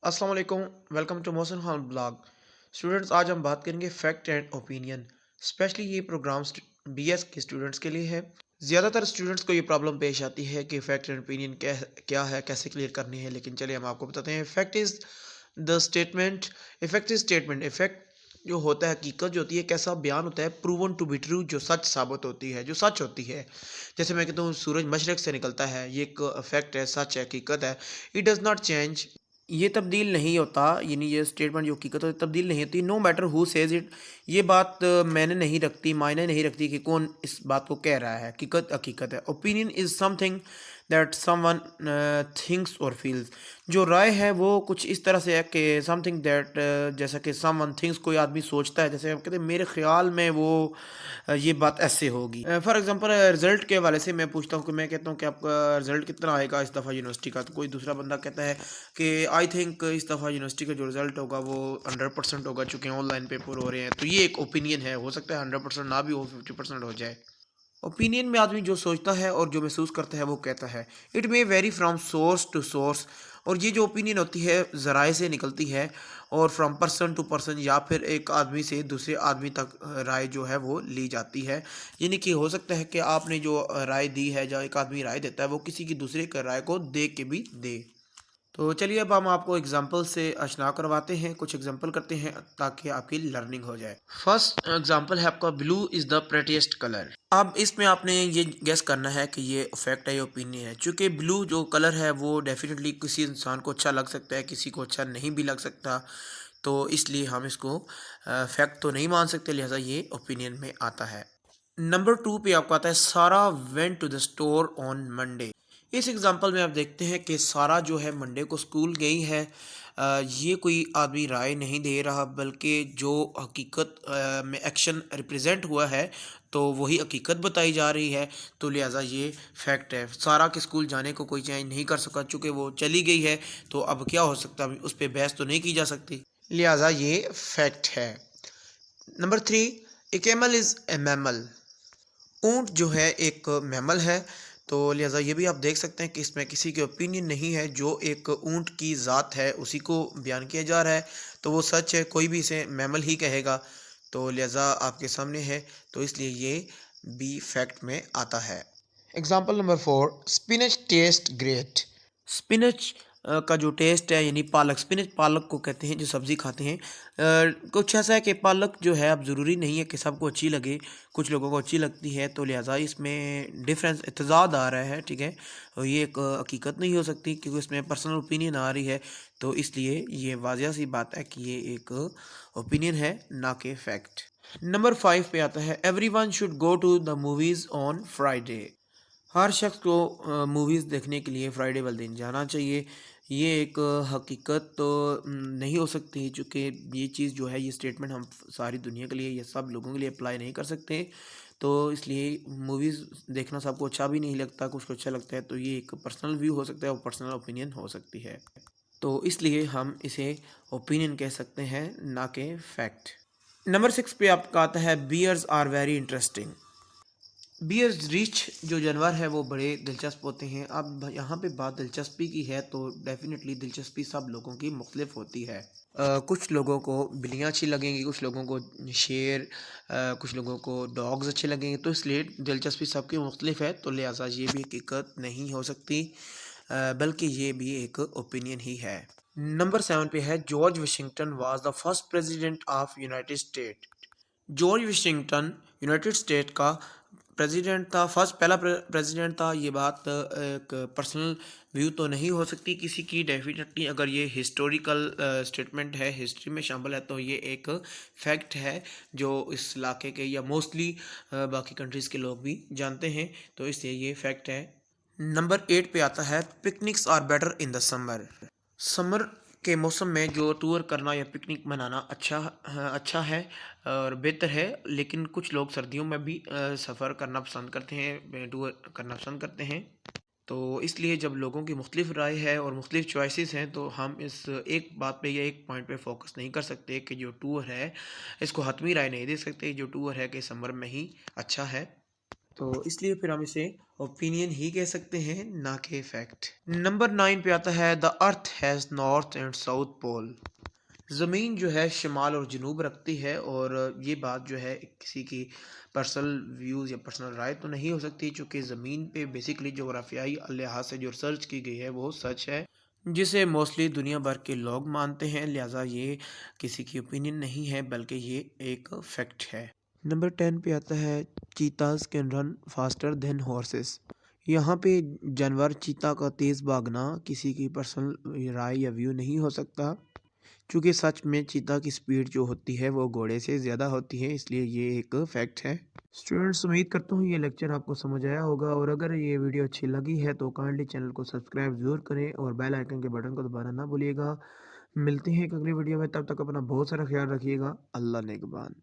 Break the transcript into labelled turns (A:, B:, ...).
A: अस्सलाम वालेकुम। Welcome to Mohsin Khan blog. Students, आज हम बात करेंगे फैक्ट एंड ओपिनियन। स्पेशली ये प्रोग्राम बीएस के स्टूडेंट्स के लिए है। ज़्यादातर स्टूडेंट्स को ये प्रॉब्लम पेश आती है कि फैक्ट एंड ओपिनियन क्या क्या है, कैसे क्लियर करनी है। लेकिन चलिए हम आपको बताते हैं। Fact is the statement, effect is statement. Effect जो होता है, हकीकत जो होती है, कैसा बयान होता है, प्रूवन टू बी ट्रू, जो सच साबित होती है, जो सच होती है। जैसे मैं कहता हूँ सूरज मशरक से निकलता है, ये एक फैक्ट है, सच है, हकीकत है। इट डज़ नॉट चेंज, ये तब्दील नहीं होता। यानी ये स्टेटमेंट जो हकीकत है तब्दील नहीं होती। No matter who says it, ये बात मैंने नहीं रखती, मायने नहीं रखती कि कौन इस बात को कह रहा है। हकीकत हकीकत है। Opinion is something that someone thinks और फील्स। जो राय है वो कुछ इस तरह से है कि समथिंग दैट, जैसा कि समवन थिंक्स, कोई आदमी सोचता है। जैसे हम कहते हैं मेरे ख्याल में वो ये बात ऐसे होगी। फॉर एग्जांपल रिजल्ट के हवाले से मैं पूछता हूँ कि मैं कहता हूँ कि आपका रिजल्ट कितना आएगा इस दफ़ा यूनिवर्सिटी का, तो कोई दूसरा बंदा कहता है कि आई थिंक इस दफ़ा यूनिवर्सिटी का जो रिजल्ट होगा वो 100% होगा, चूँकि ऑनलाइन पेपर हो रहे हैं। तो ये एक ओपिनियन है, हो सकता है 100% ना भी हो, 50% हो जाए। ओपिनियन में आदमी जो सोचता है और जो महसूस करता है वो कहता है। It may vary from source to source, और ये जो ओपिनियन होती है ज़राए से निकलती है, और फ्रॉम पर्सन टू पर्सन, या फिर एक आदमी से दूसरे आदमी तक राय जो है वो ली जाती है। यानी कि हो सकता है कि आपने जो राय दी है, जो एक आदमी राय देता है, वो किसी की दूसरे की राय को देख के भी दे। तो चलिए अब हम आपको एग्जाम्पल से आशना करवाते हैं, कुछ एग्जाम्पल करते हैं ताकि आपकी लर्निंग हो जाए। फर्स्ट एग्जाम्पल है आपका, ब्लू इज़ द प्रेटीएस्ट कलर। अब इसमें आपने ये गेस करना है कि ये फैक्ट है या ओपिनियन है। चूँकि ब्लू जो कलर है वो डेफिनेटली किसी इंसान को अच्छा लग सकता है, किसी को अच्छा नहीं भी लग सकता। तो इसलिए हम इसको फैक्ट तो नहीं मान सकते, लिहाजा ये ओपिनियन में आता है। नंबर 2 पे आपको आता है, Sarah went to the store on Monday. इस एग्जांपल में आप देखते हैं कि सारा जो है मंडे को स्कूल गई है। ये कोई आदमी राय नहीं दे रहा, बल्कि जो हकीकत में एक्शन रिप्रेजेंट हुआ है तो वही हकीकत बताई जा रही है। तो लिहाजा ये फैक्ट है। सारा के स्कूल जाने को कोई चेंज नहीं कर सका, चूँकि वो चली गई है। तो अब क्या हो सकता है, उस पर बहस तो नहीं की जा सकती, लिहाजा ये फैक्ट है। Number 3, A camel is a mammal. ऊँट जो है एक मैमल है। तो लिहाजा ये भी आप देख सकते हैं कि इसमें किसी के ओपिनियन नहीं है, जो एक ऊँट की ज़ात है उसी को बयान किया जा रहा है। तो वो सच है, कोई भी इसे मैमल ही कहेगा। तो लिहाजा आपके सामने है, तो इसलिए ये बी फैक्ट में आता है। Example number 4, spinach taste great. Spinach का जो टेस्ट है, यानी पालक, स्पिनच पालक को कहते हैं जो सब्ज़ी खाते हैं। कुछ ऐसा है कि पालक जो है अब ज़रूरी नहीं है कि सबको अच्छी लगे, कुछ लोगों को अच्छी लगती है। तो लिहाजा इसमें डिफरेंस, इतज़ाद आ रहा है, ठीक है। और ये एक हकीकत नहीं हो सकती, क्योंकि इसमें पर्सनल ओपिनियन आ रही है। तो इसलिए ये वाजिया सी बात है कि ये एक ओपिनियन है, ना कि फैक्ट। नंबर 5 पे आता है, every one should go to the movies on Friday. हर शख्स को मूवीज़ देखने के लिए फ्राइडे वाले दिन जाना चाहिए। ये एक हकीकत तो नहीं हो सकती, चूँकि ये चीज़ जो है, ये स्टेटमेंट हम सारी दुनिया के लिए या सब लोगों के लिए अप्लाई नहीं कर सकते। तो इसलिए मूवीज़ देखना सबको अच्छा भी नहीं लगता, कुछ को अच्छा लगता है। तो ये एक पर्सनल व्यू हो सकता है और पर्सनल ओपिनियन हो सकती है। तो इसलिए हम इसे ओपिनियन कह सकते हैं, ना कि फैक्ट। नंबर 6 पे आपका आता है, bears are very interesting. Bears रिच जो जानवर है वो बड़े दिलचस्प होते हैं। अब यहाँ पे बात दिलचस्पी की है, तो डेफिनेटली दिलचस्पी सब लोगों की मुख्तलिफ होती है। कुछ लोगों को बिल्लियाँ अच्छी लगेंगी, कुछ लोगों को शेर, कुछ लोगों को डॉग्स अच्छे लगेंगे। तो इसलिए दिलचस्पी सबकी मुख्तलिफ है, तो लिहाजा ये भी हकीकत नहीं हो सकती, बल्कि ये भी एक ओपिनियन ही है। नंबर 7 पे है, George Washington was the first president of United state. George Washington United state का प्रेसिडेंट था, फर्स्ट पहला प्रेसिडेंट था। ये बात एक पर्सनल व्यू तो नहीं हो सकती किसी की, डेफिनेटली अगर ये हिस्टोरिकल स्टेटमेंट है, हिस्ट्री में शामिल है, तो ये एक फैक्ट है जो इस इलाके के या मोस्टली बाकी कंट्रीज़ के लोग भी जानते हैं। तो इसलिए ये फैक्ट है। नंबर 8 पे आता है, picnics are better in the summer. Summer के मौसम में जो टूर करना या पिकनिक मनाना अच्छा है और बेहतर है। लेकिन कुछ लोग सर्दियों में भी सफ़र करना पसंद करते हैं, टूर करना पसंद करते हैं। तो इसलिए जब लोगों की मुख्तलिफ राय है और मुख्तलिफ चॉइसेस हैं, तो हम इस एक बात पे या एक पॉइंट पे फोकस नहीं कर सकते कि जो टूर है इसको हतमी राय नहीं दे सकते, जो टूर है कि समर में ही अच्छा है। तो इसलिए फिर हम इसे ओपिनियन ही कह सकते हैं, ना कि फैक्ट। नंबर 9 पे आता है the earth has north and south pole. ज़मीन जो है शुमाल और जनूब रखती है, और ये बात जो है किसी की पर्सनल व्यूज़ या पर्सनल राय तो नहीं हो सकती, चूँकि ज़मीन पे बेसिकली जोग्राफियाई लिहाज से जो रिसर्च की गई है वो सच है, जिसे मोस्टली दुनिया भर के लोग मानते हैं। लिहाजा ये किसी की ओपिनियन नहीं है, बल्कि ये एक फैक्ट है। नंबर 10 पे आता है cheetahs can run faster than horses. यहाँ पे जानवर चीता का तेज़ भागना किसी की पर्सनल राय या व्यू नहीं हो सकता, क्योंकि सच में चीता की स्पीड जो होती है वो घोड़े से ज़्यादा होती है, इसलिए ये एक फैक्ट है। स्टूडेंट्स, उम्मीद करता हूँ ये लेक्चर आपको समझ आया होगा, और अगर ये वीडियो अच्छी लगी है तो काइंडली चैनल को सब्सक्राइब ज़रूर करें और बेल आइकन के बटन को दबाना ना भूलिएगा। मिलते हैं एक अगली वीडियो में, तब तक अपना बहुत सारा ख्याल रखिएगा। अल्लाह नेगबान।